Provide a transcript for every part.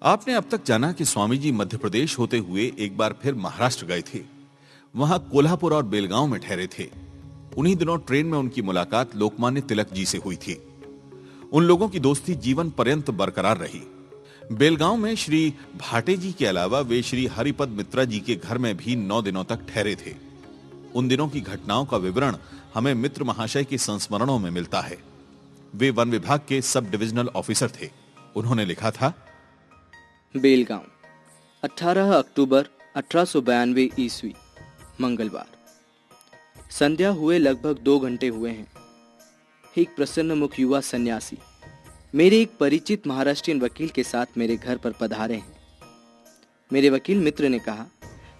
आपने अब तक जाना कि स्वामी जी मध्य प्रदेश होते हुए एक बार फिर महाराष्ट्र गए थे। वहां कोल्हापुर और बेलगांव में ठहरे थे। उन्हीं दिनों ट्रेन में उनकी मुलाकात लोकमान्य तिलक जी से हुई थी। उन लोगों की दोस्ती जीवन पर्यंत बरकरार रही। बेलगांव में श्री भाटे जी के अलावा वे श्री हरिपद मित्रा जी के घर में भी 9 दिनों तक ठहरे थे। उन दिनों की घटनाओं का विवरण हमें मित्र महाशय के संस्मरणों में मिलता है। वे वन विभाग के सब डिविजनल ऑफिसर थे। उन्होंने लिखा था, बेलगांव 18 अक्टूबर 1892 ईस्वी, मंगलवार। संध्या हुए लगभग 2 घंटे हुए हैं। एक प्रसन्न मुख युवा सन्यासी मेरे एक परिचित महाराष्ट्रियन वकील के साथ मेरे घर पर पधारे हैं। मेरे वकील मित्र ने कहा,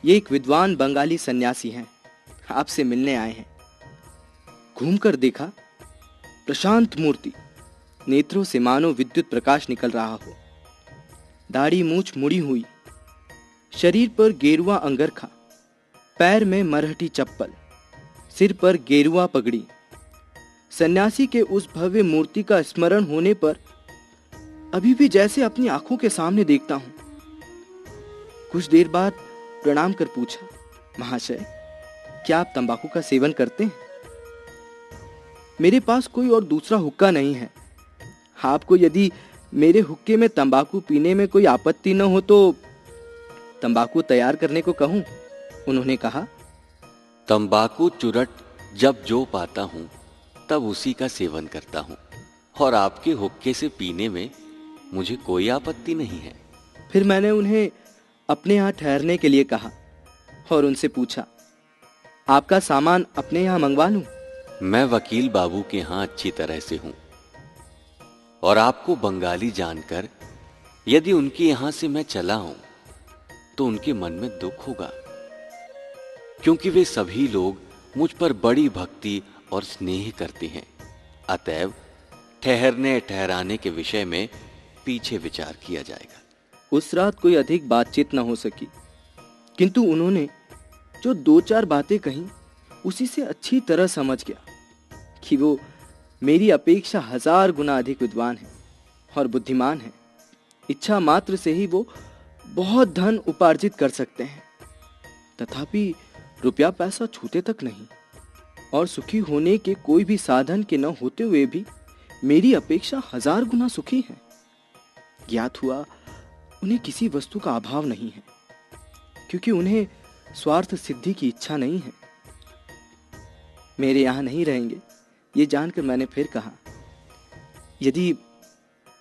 ये एक विद्वान बंगाली सन्यासी हैं, आपसे मिलने आए हैं। घूमकर देखा, प्रशांत मूर्ति, नेत्रों से मानो विद्युत प्रकाश निकल रहा हो। दाढ़ी मूछ मुड़ी हुई, शरीर पर गेरुआ अंगरखा, पैर में मरहटी चप्पल, सिर पर गेरुआ पगड़ी। सन्यासी के उस भव्य मूर्ति का स्मरण होने पर अभी भी जैसे अपनी आंखों के सामने देखता हूं। कुछ देर बाद प्रणाम कर पूछा, महाशय, क्या आप तंबाकू का सेवन करते हैं? मेरे पास कोई और दूसरा हुक्का नहीं है। आपको यदि मेरे हुक्के में तंबाकू पीने में कोई आपत्ति न हो तो तंबाकू तैयार करने को कहूं। उन्होंने कहा, तंबाकू चुरट जब जो पाता हूं तब उसी का सेवन करता हूं, और आपके हुक्के से पीने में मुझे कोई आपत्ति नहीं है। फिर मैंने उन्हें अपने यहाँ ठहरने के लिए कहा और उनसे पूछा, आपका सामान अपने यहाँ मंगवा लूं? मैं वकील बाबू के यहाँ अच्छी तरह से हूं, और आपको बंगाली जानकर यदि उनके यहां से मैं चला हूं तो उनके मन में दुख होगा, क्योंकि वे सभी लोग मुझ पर बड़ी भक्ति और स्नेह करते हैं। अतएव ठहरने ठहराने के विषय में पीछे विचार किया जाएगा। उस रात कोई अधिक बातचीत न हो सकी, किंतु उन्होंने जो 2-4 बातें कहीं उसी से अच्छी तरह समझ गया कि वो मेरी अपेक्षा 1000 गुना अधिक विद्वान है और बुद्धिमान है। इच्छा मात्र से ही वो बहुत धन उपार्जित कर सकते हैं, तथापि रुपया पैसा छूते तक नहीं, और सुखी होने के कोई भी साधन के न होते हुए भी मेरी अपेक्षा 1000 गुना सुखी है। ज्ञात हुआ उन्हें किसी वस्तु का अभाव नहीं है, क्योंकि उन्हें स्वार्थ सिद्धि की इच्छा नहीं है। मेरे यहाँ नहीं रहेंगे, ये जानकर मैंने फिर कहा, यदि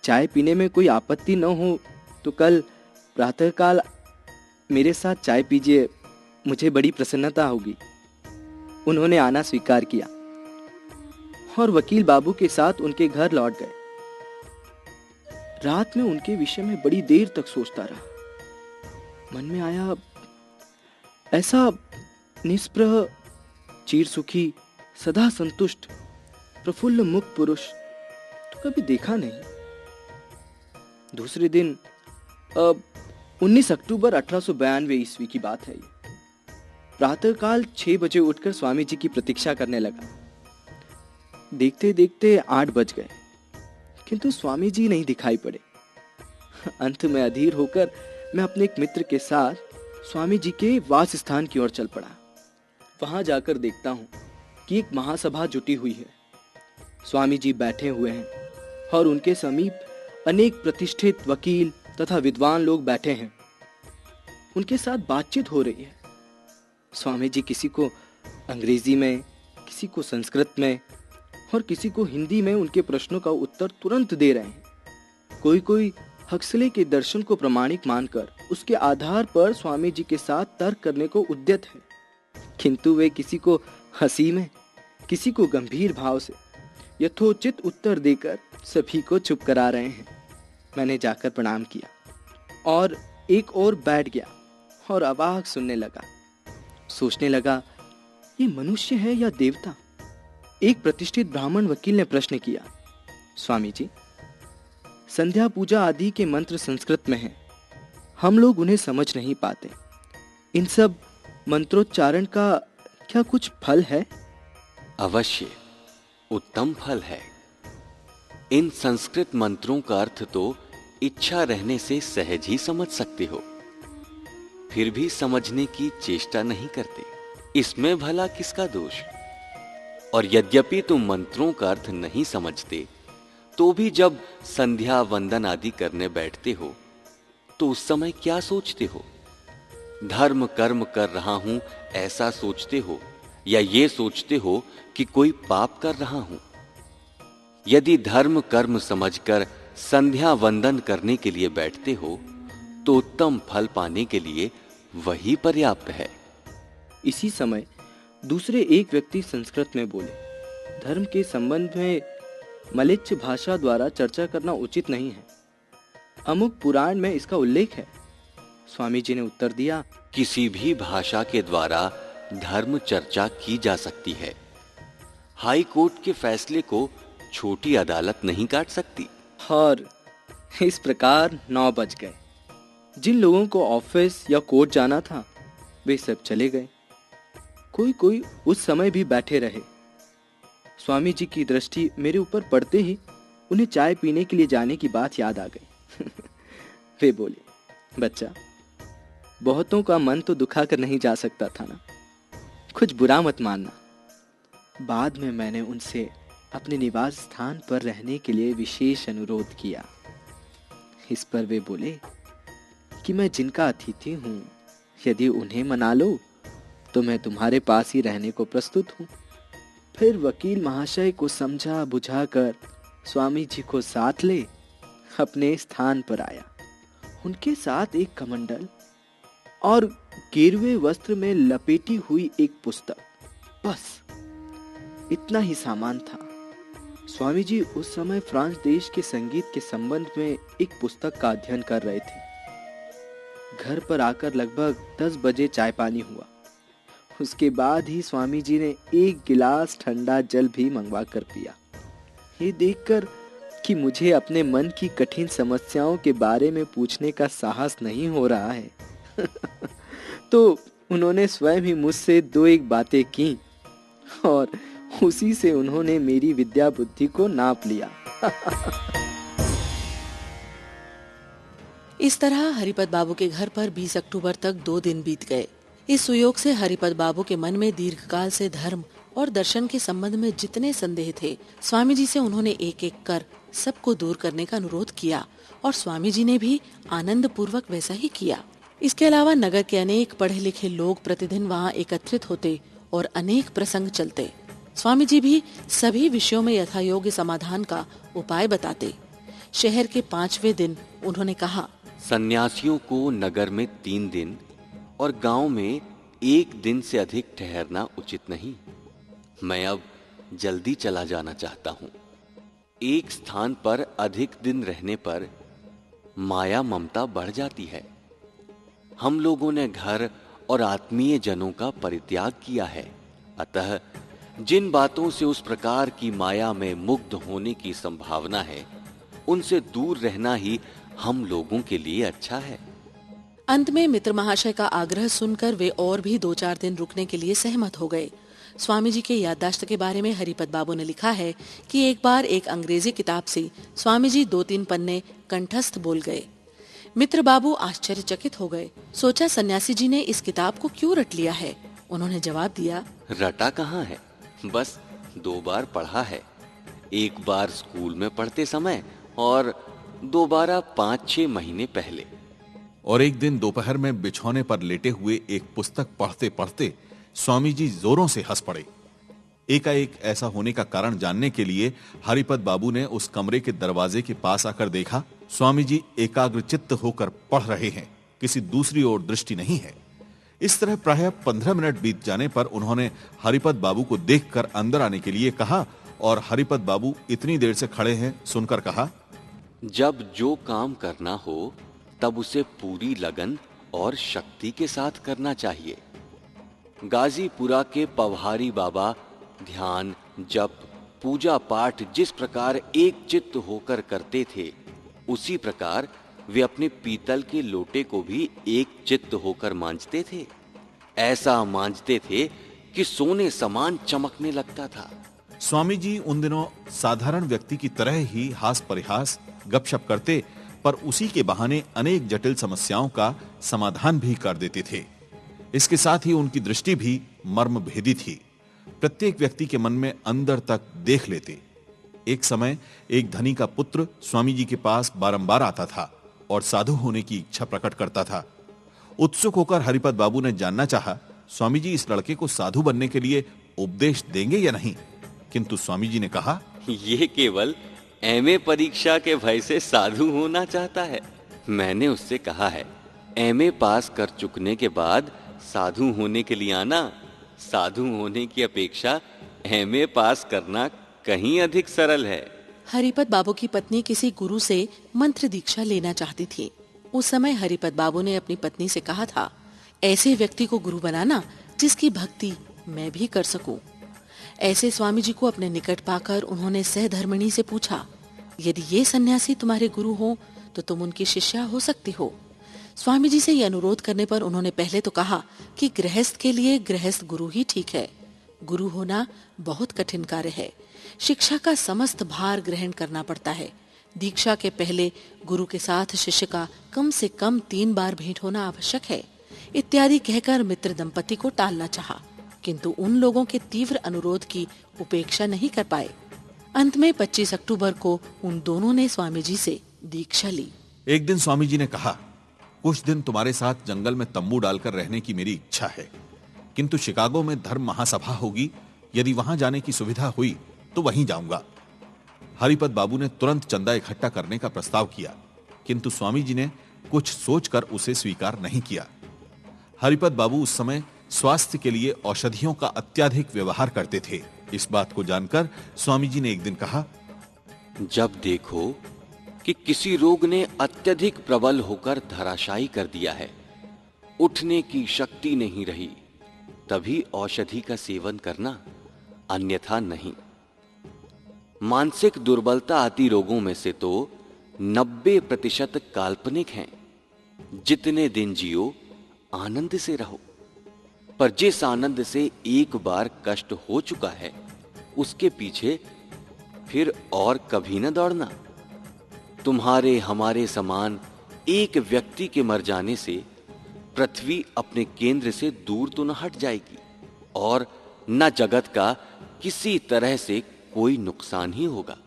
चाय पीने में कोई आपत्ति न हो तो कल प्रातःकाल मेरे साथ चाय पीजिए, मुझे बड़ी प्रसन्नता होगी। उन्होंने आना स्वीकार किया और वकील बाबू के साथ उनके घर लौट गए। रात में उनके विषय में बड़ी देर तक सोचता रहा। मन में आया, ऐसा निष्प्रह, चिरसुखी, सदा संतुष्ट, प्रफुल्ल मुख पुरुष तो कभी देखा नहीं। दूसरे दिन 19 अक्टूबर 1892 ईस्वी की बात है। प्रातःकाल 6 बजे उठकर स्वामी जी की प्रतीक्षा करने लगा। देखते देखते 8 बज गए, किंतु स्वामी जी नहीं दिखाई पड़े। अंत में अधीर होकर मैं अपने एक मित्र के साथ स्वामी जी के वास स्थान की ओर चल पड़ा। वहां जाकर देखता हूं कि एक महासभा जुटी हुई है। स्वामी जी बैठे हुए हैं और उनके समीप अनेक प्रतिष्ठित वकील तथा विद्वान लोग बैठे हैं। उनके साथ बातचीत हो रही है। स्वामी जी किसी को अंग्रेजी में, किसी को संस्कृत में और किसी को हिंदी में उनके प्रश्नों का उत्तर तुरंत दे रहे हैं। कोई कोई हक्सले के दर्शन को प्रमाणिक मानकर उसके आधार पर स्वामी जी के साथ तर्क करने को उद्यत है, किंतु वे किसी को हंसी में, किसी को गंभीर भाव से यथोचित उत्तर देकर सभी को चुप करा रहे हैं। मैंने जाकर प्रणाम किया और एक ओर बैठ गया और अवाक सुनने लगा। सोचने लगा, ये मनुष्य है या देवता? एक प्रतिष्ठित ब्राह्मण वकील ने प्रश्न किया, स्वामी जी, संध्या पूजा आदि के मंत्र संस्कृत में हैं, हम लोग उन्हें समझ नहीं पाते। इन सब मंत्रोच्चारण का क्या कुछ फल है? अवश्य, उत्तम फल है। इन संस्कृत मंत्रों का अर्थ तो इच्छा रहने से सहज ही समझ सकते हो, फिर भी समझने की चेष्टा नहीं करते। इसमें भला किसका दोष? और यद्यपि तुम मंत्रों का अर्थ नहीं समझते, तो भी जब संध्या वंदन आदि करने बैठते हो तो उस समय क्या सोचते हो? धर्म कर्म कर रहा हूं ऐसा सोचते हो, या ये सोचते हो कि कोई पाप कर रहा हूं? यदि धर्म कर्म समझकर संध्या वंदन करने के लिए बैठते हो तो उत्तम फल पाने के लिए वही पर्याप्त है। इसी समय दूसरे एक व्यक्ति संस्कृत में बोले, धर्म के संबंध में मलेच्छ भाषा द्वारा चर्चा करना उचित नहीं है। अमुक पुराण में इसका उल्लेख है। स्वामी जी ने उत्तर दिया, किसी भी भाषा के द्वारा धर्म चर्चा की जा सकती है। हाई कोर्ट के फैसले को छोटी अदालत नहीं काट सकती। और इस प्रकार 9 बज गए। जिन लोगों को ऑफिस या कोर्ट जाना था वे सब चले गए। कोई कोई उस समय भी बैठे रहे। स्वामी जी की दृष्टि मेरे ऊपर पड़ते ही उन्हें चाय पीने के लिए जाने की बात याद आ गई। वे बोले, बच्चा, बहुतों का मन तो दुखा कर नहीं जा सकता था ना, कुछ बुरा मत मानना। बाद में मैंने उनसे अपने निवास स्थान पर रहने के लिए विशेष अनुरोध किया। इस पर वे बोले कि मैं जिनका अतिथि हूं, यदि उन्हें मना लो तो मैं तुम्हारे पास ही रहने को प्रस्तुत हूं। फिर वकील महाशय को समझा बुझाकर स्वामी जी को साथ ले अपने स्थान पर आया। उनके साथ एक कमंडल और गेरुए वस्त्र में लपेटी हुई एक पुस्तक, बस इतना ही सामान था। स्वामी जी उस समय फ्रांस देश के संगीत के संबंध में एक पुस्तक का अध्ययन कर रहे थे। घर पर आकर लगभग 10 बजे चाय पानी हुआ। उसके बाद ही स्वामी जी ने एक गिलास ठंडा जल भी मंगवा कर पिया। ये देखकर कि मुझे अपने मन की कठिन समस्याओं के बारे में पूछने का साहस नहीं हो रहा है तो उन्होंने स्वयं ही मुझसे 2-1 बातें की और उसी से उन्होंने मेरी विद्या बुद्धि को नाप लिया। इस तरह हरिपद बाबू के घर पर 20 अक्टूबर तक 2 दिन बीत गए। इस सुयोग से हरिपद बाबू के मन में दीर्घकाल से धर्म और दर्शन के संबंध में जितने संदेह थे, स्वामी जी से उन्होंने एक एक कर सबको दूर करने का अनुरोध किया और स्वामी जी ने भी आनंद पूर्वक वैसा ही किया। इसके अलावा नगर के अनेक पढ़े लिखे लोग प्रतिदिन वहाँ एकत्रित होते और अनेक प्रसंग चलते। स्वामी जी भी सभी विषयों में यथायोग्य समाधान का उपाय बताते। शहर के 5वें दिन उन्होंने कहा, सन्यासियों को नगर में 3 दिन और गांव में 1 दिन से अधिक ठहरना उचित नहीं। मैं अब जल्दी चला जाना चाहता हूं। एक स्थान पर अधिक दिन रहने पर माया ममता बढ़ जाती है। हम लोगों ने घर और आत्मीय जनों का परित्याग किया है, अतः जिन बातों से उस प्रकार की माया में मुग्ध होने की संभावना है, उनसे दूर रहना ही हम लोगों के लिए अच्छा है। अंत में मित्र महाशय का आग्रह सुनकर वे और भी 2-4 दिन रुकने के लिए सहमत हो गए। स्वामी जी के याददाश्त के बारे में हरिपद बाबू ने लिखा है कि एक बार एक अंग्रेजी किताब से स्वामी जी 2-3 पन्ने कंठस्थ बोल गए। मित्र बाबू आश्चर्यचकित हो गए। सोचा सन्यासी जी ने इस किताब को क्यों रट लिया है। उन्होंने जवाब दिया, रटा कहाँ है, बस 2 बार पढ़ा है। एक बार स्कूल में पढ़ते समय और दोबारा 5-6 महीने पहले। और एक दिन दोपहर में बिछौने पर लेटे हुए एक पुस्तक पढ़ते पढ़ते स्वामी जी जोरों से हंस पड़े। एकाएक ऐसा होने का कारण जानने के लिए हरिपद बाबू ने उस कमरे के दरवाजे के पास आकर देखा। स्वामी जी एकाग्रचित्त होकर पढ़ रहे हैं, किसी दूसरी ओर दृष्टि नहीं है। इस तरह प्रायः 15 मिनट बीत जाने पर उन्होंने हरिपद बाबू को देखकर अंदर आने के लिए कहा और हरिपद बाबू इतनी देर से खड़े हैं सुनकर कहा, जब जो काम करना हो तब उसे पूरी लगन और शक्ति के साथ करना चाहिए। गाजीपुरा के पवहारी बाबा ध्यान, जप, पूजा पाठ जिस प्रकार एक चित्त होकर करते थे, उसी प्रकार वे अपने पीतल के लोटे को भी एक चित्त होकर मांजते थे। ऐसा मांजते थे कि सोने समान चमकने लगता था। स्वामी जी उन दिनों साधारण व्यक्ति की तरह ही हास परिहास गपशप करते पर उसी के बहाने अनेक जटिल समस्याओं का समाधान भी कर देते थे। इसके साथ ही उनकी दृष्टि भी मर्मभेदी थी, प्रत्येक व्यक्ति के मन में अंदर तक देख लेते। एक समय एक धनी का पुत्र स्वामी जी के पास बारंबार आता था और साधु होने की इच्छा प्रकट करता था। उत्सुक होकर हरिपद बाबू ने जानना चाहा, स्वामी जी इस लड़के को साधु बनने के लिए उपदेश देंगे या नहीं, किंतु स्वामी जी ने कहा, ये केवल एमए परीक्षा के भय से साधु होना चाहता है। मैंने उससे कहा है, एमए पास कर चुकने के बाद साधु होने के लिए आना, साधु होने की अपेक्षा एमए पास करना कहीं अधिक सरल है। हरिपद बाबू की पत्नी किसी गुरु से मंत्र दीक्षा लेना चाहती थी। उस समय हरिपद बाबू ने अपनी पत्नी से कहा था, ऐसे व्यक्ति को गुरु बनाना जिसकी भक्ति मैं भी कर सकूं। ऐसे स्वामी जी को अपने निकट पाकर उन्होंने सहधर्मिणी से पूछा, यदि ये सन्यासी तुम्हारे गुरु हो तो तुम उनकी शिष्या हो सकती हो। स्वामी जी से यह अनुरोध करने पर उन्होंने पहले तो कहा कि गृहस्थ के लिए गृहस्थ गुरु ही ठीक है। गुरु होना बहुत कठिन कार्य है। शिक्षा का समस्त भार ग्रहण करना पड़ता है। दीक्षा के पहले गुरु के साथ शिष्य का कम से कम 3 बार भेंट होना आवश्यक है, इत्यादि कहकर मित्र दंपति को टालना चाहा, किंतु उन लोगों के तीव्र अनुरोध की उपेक्षा नहीं कर पाए। अंत में 25 अक्टूबर को उन दोनों ने स्वामी जी से दीक्षा ली। एक दिन स्वामी जी ने कहा, कुछ दिन तुम्हारे साथ जंगल में तंबू डालकर रहने की मेरी इच्छा है, किंतु शिकागो में धर्म महासभा होगी, यदि वहां जाने की सुविधा हुई तो वहीं जाऊंगा। हरिपद बाबू ने तुरंत चंदा इकट्ठा करने का प्रस्ताव किया, किंतु स्वामी जी ने कुछ सोचकर उसे स्वीकार नहीं किया। हरिपद बाबू उस समय स्वास्थ्य के लिए औषधियों का अत्यधिक व्यवहार करते थे। इस बात को जानकर स्वामी जी ने एक दिन कहा, जब देखो कि किसी रोग ने अत्यधिक प्रबल होकर धराशायी कर दिया है, उठने की शक्ति नहीं रही, तभी औषधि का सेवन करना, अन्यथा नहीं। मानसिक दुर्बलता आदि रोगों में से तो 90% काल्पनिक हैं। जितने दिन जियो आनंद से रहो, पर जिस आनंद से एक बार कष्ट हो चुका है उसके पीछे फिर और कभी न दौड़ना। तुम्हारे हमारे समान एक व्यक्ति के मर जाने से पृथ्वी अपने केंद्र से दूर तो न हट जाएगी और न जगत का किसी तरह से कोई नुकसान ही होगा।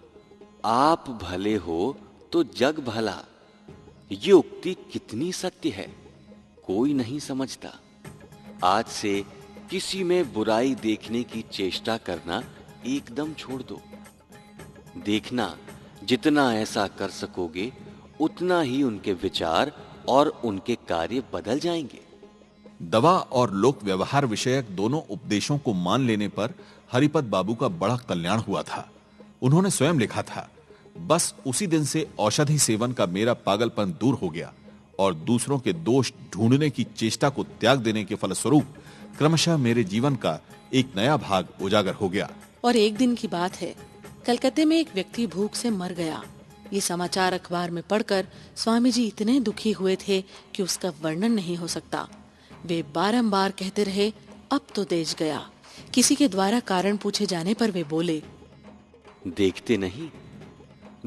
आप भले हो तो जग भला, ये उक्ति कितनी सत्य है कोई नहीं समझता। आज से किसी में बुराई देखने की चेष्टा करना एकदम छोड़ दो। देखना, जितना ऐसा कर सकोगे उतना ही उनके विचार और उनके कार्य बदल जाएंगे। दवा और लोक व्यवहार विषयक दोनों उपदेशों को मान लेने पर हरिपद बाबू का बड़ा कल्याण हुआ था। उन्होंने स्वयं लिखा था, बस उसी दिन से औषधि सेवन का मेरा पागलपन दूर हो गया और दूसरों के दोष ढूंढने की चेष्टा को त्याग देने के फलस्वरूप क्रमशः मेरे जीवन का एक नया भाग उजागर हो गया। और एक दिन की बात है, कलकत्ते में एक व्यक्ति भूख से मर गया। ये समाचार अखबार में पढ़कर स्वामी जी इतने दुखी हुए थे कि उसका वर्णन नहीं हो सकता। वे बारंबार कहते रहे, अब तो देश गया। किसी के द्वारा कारण पूछे जाने पर वे बोले, देखते नहीं,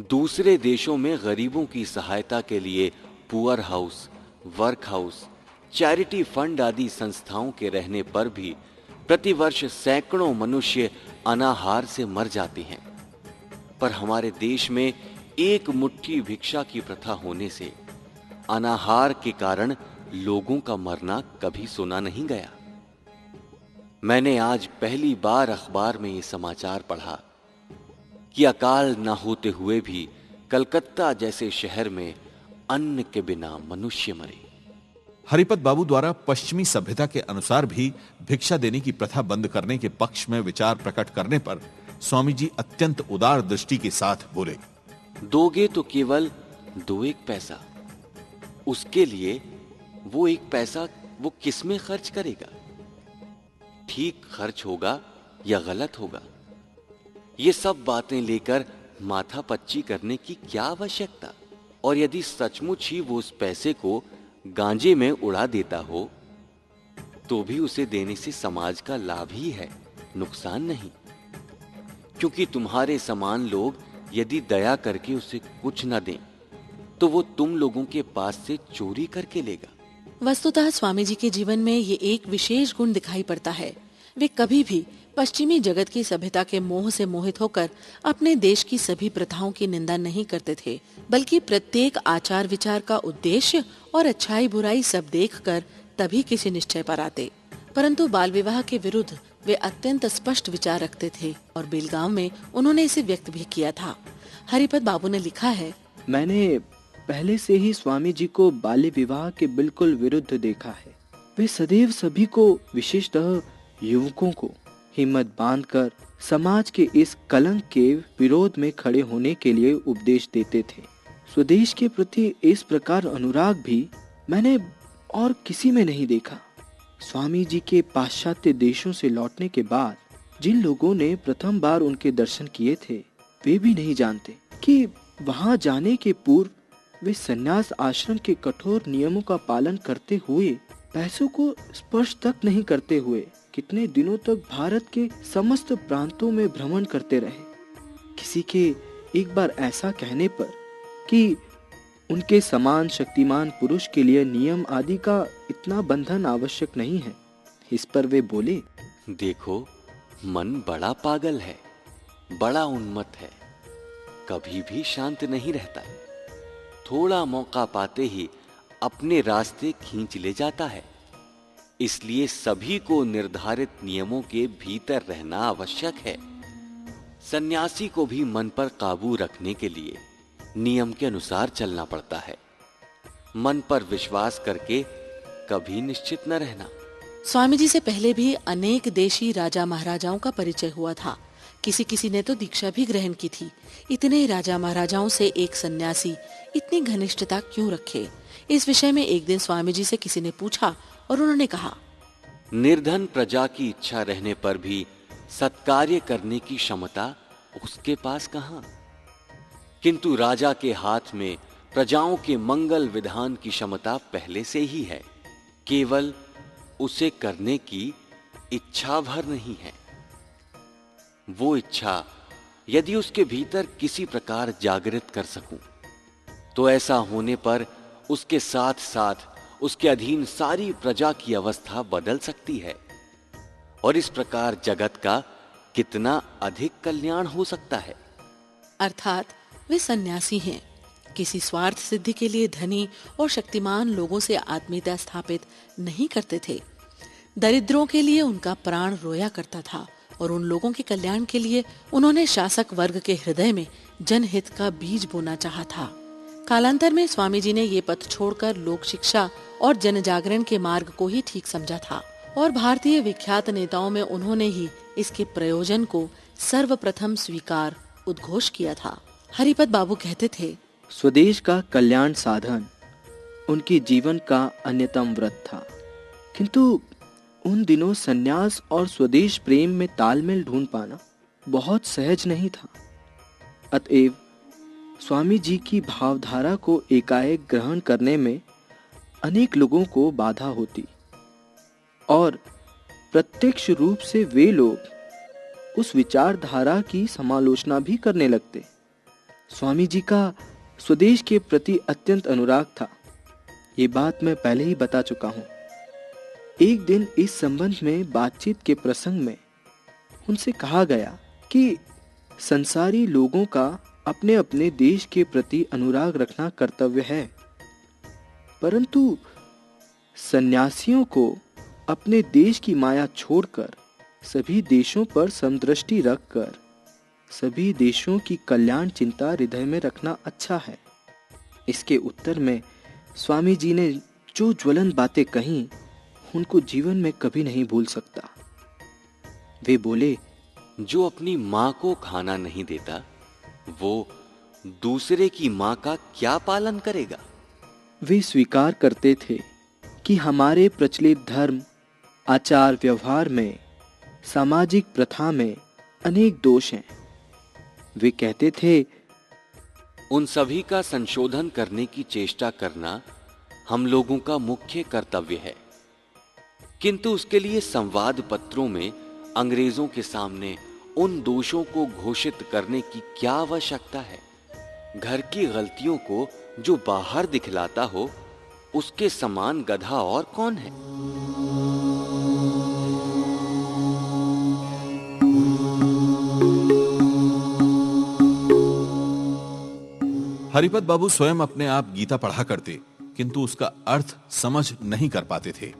दूसरे देशों में गरीबों की सहायता के लिए poor house, work house, charity fund आदि संस्थाओं के रहने पर भी प्रतिवर्ष सैकड़ों मनुष्य अनाहार से मर जाते हैं, पर हमारे देश में एक मुट्ठी भिक्षा की प्रथा होने से अनाहार के कारण लोगों का मरना कभी सुना नहीं गया। मैंने आज पहली बार अखबार में ये समाचार पढ़ा कि अकाल न होते हुए भी कलकत्ता जैसे शहर में अन्न के बिना मनुष्य मरे। हरिपद बाबू द्वारा पश्चिमी सभ्यता के अनुसार भी भिक्षा देने की प्रथा बंद करने के पक्ष में विचार प्रकट करने पर स्वामी जी अत्यंत उदार दृष्टि के साथ बोले, दोगे तो केवल 2-1 पैसा, उसके लिए वो 1 पैसा वो किस में खर्च करेगा? ठीक खर्च होगा या गलत होगा? ये सब बातें लेकर माथा पच्ची करने की क्या आवश्यकता? और यदि सचमुच ही वो उस पैसे को गांजे में उड़ा देता हो तो भी उसे देने से समाज का लाभ ही है, नुकसान नहीं। क्योंकि तुम्हारे समान लोग यदि दया करके उसे कुछ न दें तो वो तुम लोगों के पास से चोरी करके लेगा। वस्तुतः स्वामी जी के जीवन में ये एक विशेष गुण दिखाई पड़ता है। वे कभी भी पश्चिमी जगत की सभ्यता के मोह से मोहित होकर अपने देश की सभी प्रथाओं की निंदा नहीं करते थे, बल्कि प्रत्येक आचार विचार का उद्देश्य और अच्छाई बुराई सब देखकर तभी किसी निश्चय पर आते। परंतु बाल विवाह के विरुद्ध वे अत्यंत स्पष्ट विचार रखते थे और बेलगांव में उन्होंने इसे व्यक्त भी किया था। हरिपद बाबू ने लिखा है, मैंने पहले से ही स्वामी जी को बाल्य विवाह के बिल्कुल विरुद्ध देखा है। वे सदैव सभी को, विशेषतः युवकों को, हिम्मत बांधकर समाज के इस कलंक के विरोध में खड़े होने के लिए उपदेश देते थे। स्वदेश के प्रति इस प्रकार अनुराग भी मैंने और किसी में नहीं देखा। स्वामी जी के पाश्चात्य देशों से लौटने के बाद जिन लोगों ने प्रथम बार उनके दर्शन किए थे, वे भी नहीं जानते कि वहां जाने के पूर्व वे संन्यास आश्रम के कठोर नियमों का पालन करते हुए, पैसों को स्पर्श तक नहीं करते हुए कितने दिनों तक भारत के समस्त प्रांतों में भ्रमण करते रहे। किसी के एक बार ऐसा कहने पर कि उनके समान शक्तिमान पुरुष के लिए नियम आदि का इतना बंधन आवश्यक नहीं है, इस पर वे बोले, देखो, मन बड़ा पागल है, बड़ा उन्मत्त है, कभी भी शांत नहीं रहता। थोड़ा मौका पाते ही अपने रास्ते खींच ले जाता है। इसलिए सभी को निर्धारित नियमों के भीतर रहना आवश्यक है। सन्यासी को भी मन पर काबू रखने के लिए नियम के अनुसार चलना पड़ता है। मन पर विश्वास करके कभी निश्चित न रहना। स्वामी जी से पहले भी अनेक देशी राजा महाराजाओं का परिचय हुआ था। किसी किसी ने तो दीक्षा भी ग्रहण की थी। इतने राजा महाराजाओं से एक सन्यासी इतनी घनिष्ठता क्यों रखे? इस विषय में एक दिन स्वामी जी से किसी ने पूछा और उन्होंने कहा, निर्धन प्रजा की इच्छा रहने पर भी सत्कार्य करने की क्षमता उसके पास कहां? किंतु राजा के हाथ में प्रजाओं के मंगल विधान की क्षमता पहले से ही है, केवल उसे करने की इच्छा भर नहीं है। वो इच्छा यदि उसके भीतर किसी प्रकार जागृत कर सकूं, तो ऐसा होने पर उसके साथ साथ उसके अधीन सारी प्रजा की अवस्था बदल सकती है और इस प्रकार जगत का कितना अधिक कल्याण हो सकता है। अर्थात वे सन्यासी हैं। किसी स्वार्थ सिद्धि के लिए धनी और शक्तिमान लोगों से आत्मीयता स्थापित नहीं करते थे। दरिद्रों के लिए उनका प्राण रोया करता था और उन लोगों के कल्याण के लिए उन्होंने शासक वर्ग के हृदय में जनहित का बीज बोना चाहा था। कालांतर में स्वामी जी ने ये पथ छोड़कर लोक शिक्षा और जन जागरण के मार्ग को ही ठीक समझा था और भारतीय विख्यात नेताओं में उन्होंने ही इसके प्रयोजन को सर्वप्रथम स्वीकार उद्घोष किया था। हरिपद बाबू कहते थे, स्वदेश का कल्याण साधन उनके जीवन का अन्यतम व्रत था, किंतु उन दिनों सन्यास और स्वदेश प्रेम में तालमेल ढूंढ पाना बहुत सहज नहीं था। अतएव स्वामी जी की भावधारा को एकाएक ग्रहण करने में अनेक लोगों को बाधा होती और प्रत्यक्ष रूप से वे लोग उस विचारधारा की समालोचना भी करने लगते। स्वामी जी का स्वदेश के प्रति अत्यंत अनुराग था, ये बात मैं पहले ही बता चुका हूँ। एक दिन इस संबंध में बातचीत के प्रसंग में उनसे कहा गया कि संसारी लोगों का अपने अपने देश के प्रति अनुराग रखना कर्तव्य है, परंतु सन्यासियों को अपने देश की माया छोड़कर सभी देशों पर समदृष्टि रखकर सभी देशों की कल्याण चिंता हृदय में रखना अच्छा है। इसके उत्तर में स्वामी जी ने जो ज्वलंत बातें कहीं, उनको जीवन में कभी नहीं भूल सकता। वे बोले, जो अपनी माँ को खाना नहीं देता, वो दूसरे की माँ का क्या पालन करेगा? वे स्वीकार करते थे कि हमारे प्रचलित धर्म, आचार व्यवहार में, सामाजिक प्रथा में अनेक दोष हैं। वे कहते थे, उन सभी का संशोधन करने की चेष्टा करना हम लोगों का मुख्य कर्तव्य है, किंतु उसके लिए संवाद पत्रों में अंग्रेजों के सामने उन दोषों को घोषित करने की क्या आवश्यकता है? घर की गलतियों को जो बाहर दिखलाता हो, उसके समान गधा और कौन है? हरिपत बाबू स्वयं अपने आप गीता पढ़ा करते, किंतु उसका अर्थ समझ नहीं कर पाते थे।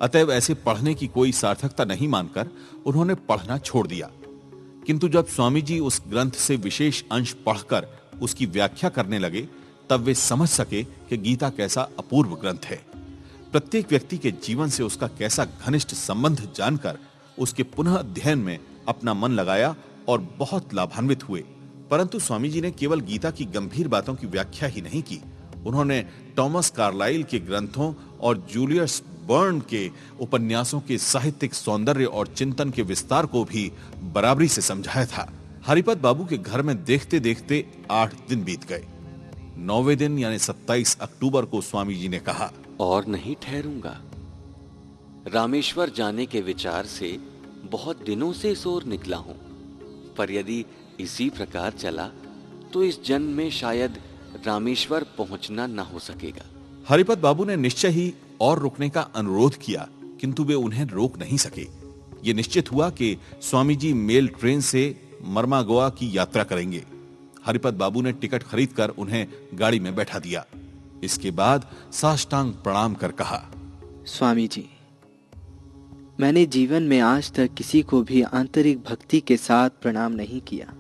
अतएव ऐसे पढ़ने की कोई सार्थकता नहीं मानकर उन्होंने पढ़ना छोड़ दिया। किंतु जब स्वामी जी उस ग्रंथ से विशेष अंश पढ़कर उसकी व्याख्या करने लगे, तब वे समझ सके कि गीता कैसा अपूर्व ग्रंथ है। प्रत्येक व्यक्ति के जीवन से उसका कैसा घनिष्ठ संबंध जानकर उसके पुनः अध्ययन में अपना मन लगाया और बहुत लाभान्वित हुए। परंतु स्वामी जी ने केवल गीता की गंभीर बातों की व्याख्या ही नहीं की, उन्होंने टॉमस कार्लाइल के ग्रंथों और जूलियस बर्न के उपन्यासों के साहित्यिक सौंदर्य और चिंतन के विस्तार को भी बराबरी से समझाया था। हरिपत बाबू के घर में देखते देखते 8 दिन बीत गए। 9वें दिन यानी 27 अक्टूबर को स्वामी जी ने कहा, और नहीं ठहरूंगा। रामेश्वर जाने के विचार से बहुत दिनों से इस ओर निकला हूं, पर यदि इसी प्रकार चला तो इस जन्म में शायद रामेश्वर पहुंचना न हो सकेगा। हरिपत बाबू ने निश्चय ही और रुकने का अनुरोध किया, किंतु वे उन्हें रोक नहीं सके। ये निश्चित हुआ कि स्वामी जी मेल ट्रेन से मरमागोआ की यात्रा करेंगे। हरिपत बाबू ने टिकट खरीदकर उन्हें गाड़ी में बैठा दिया। इसके बाद साष्टांग प्रणाम कर कहा, स्वामी जी, मैंने जीवन में आज तक किसी को भी आंतरिक भक्ति के साथ प्रणाम नहीं किया।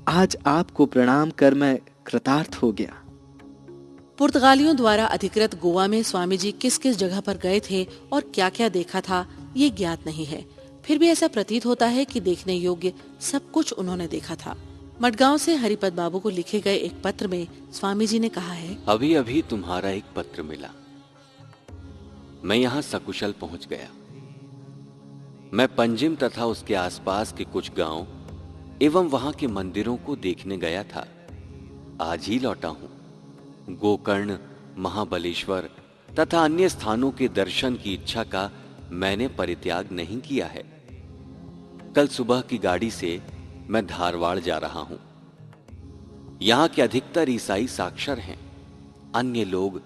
आज आपको प्रणाम कर मैं कृतार्थ हो गया। पुर्तगालियों द्वारा अधिकृत गोवा में स्वामी जी किस किस जगह पर गए थे और क्या क्या देखा था, ये ज्ञात नहीं है। फिर भी ऐसा प्रतीत होता है कि देखने योग्य सब कुछ उन्होंने देखा था। मडगांव से हरिपत बाबू को लिखे गए एक पत्र में स्वामी जी ने कहा है, अभी अभी तुम्हारा एक पत्र मिला। मैं यहाँ सकुशल पहुंच गया। मैं पंजिम तथा उसके आसपास के कुछ गांव एवं वहां के मंदिरों को देखने गया था। आज ही लौटा हूं। गोकर्ण, महाबलेश्वर तथा अन्य स्थानों के दर्शन की इच्छा का मैंने परित्याग नहीं किया है। कल सुबह की गाड़ी से मैं धारवाड़ जा रहा हूं। यहां के अधिकतर ईसाई साक्षर हैं, अन्य लोग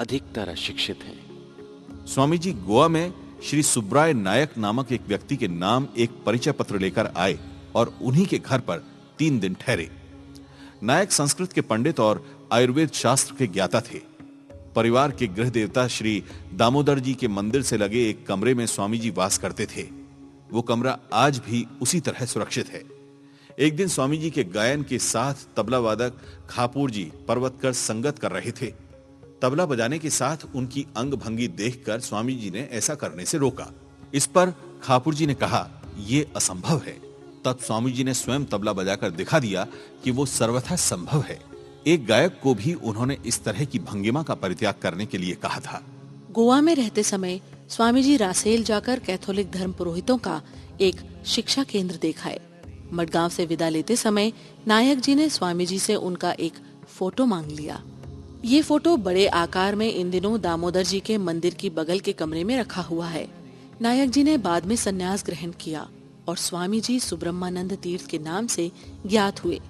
अधिकतर अशिक्षित हैं। स्वामी जी गोवा में श्री सुब्राय नायक नामक एक व्यक्ति के नाम एक परिचय पत्र लेकर आए और उन्हीं के घर पर 3 दिन ठहरे। नायक संस्कृत के पंडित और आयुर्वेद शास्त्र के ज्ञाता थे। परिवार के गृह देवता श्री दामोदर जी के मंदिर से लगे एक कमरे में स्वामी जी वास करते थे। वो कमरा आज भी उसी तरह सुरक्षित है। एक दिन स्वामी जी के गायन के साथ तबला वादक खापुर जी पर्वतकर संगत कर रहे थे। तबला बजाने के साथ उनकी अंग भंगी देखकर स्वामी जी ने ऐसा करने से रोका। इस पर खापुर जी ने कहा, ये असंभव है। तब स्वामी जी ने स्वयं तबला बजाकर दिखा दिया कि वो सर्वथा संभव है। एक गायक को भी उन्होंने इस तरह की भंगिमा का परित्याग करने के लिए कहा था। गोवा में रहते समय स्वामी जी रासेल जाकर कैथोलिक धर्म पुरोहितों का एक शिक्षा केंद्र देखा है। मडगांव से विदा लेते समय नायक जी ने स्वामी जी से उनका एक फोटो मांग लिया। ये फोटो बड़े आकार में इन दिनों दामोदर जी के मंदिर की बगल के कमरे में रखा हुआ है। नायक जी ने बाद में संन्यास ग्रहण किया और स्वामी जी सुब्रह्मानंद तीर्थ के नाम से ज्ञात हुए।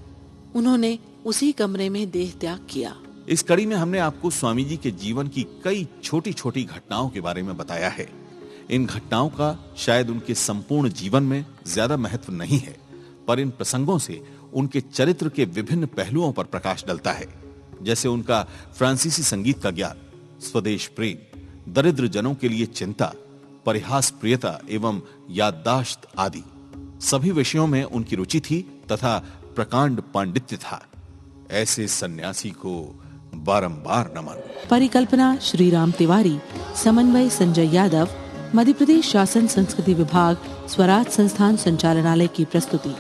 उन्होंने उसी कमरे में देह त्याग किया। इस कड़ी में हमने आपको स्वामी जी के जीवन की कई छोटी छोटी घटनाओं के बारे में बताया है। इन घटनाओं का शायद उनके संपूर्ण जीवन में ज्यादा महत्व नहीं है, पर इन प्रसंगों से उनके चरित्र के विभिन्न पहलुओं पर प्रकाश डलता है, जैसे उनका फ्रांसीसी संगीत का ज्ञान, स्वदेश प्रेम, दरिद्र जनों के लिए चिंता, परिहास प्रियता एवं याददाश्त आदि सभी विषयों में उनकी रुचि थी तथा प्रकांड पांडित्य था। ऐसे सन्यासी को बारंबार नमन। परिकल्पना श्री राम तिवारी, समन्वय संजय यादव, मध्य प्रदेश शासन संस्कृति विभाग, स्वराज संस्थान संचालनालय की प्रस्तुति।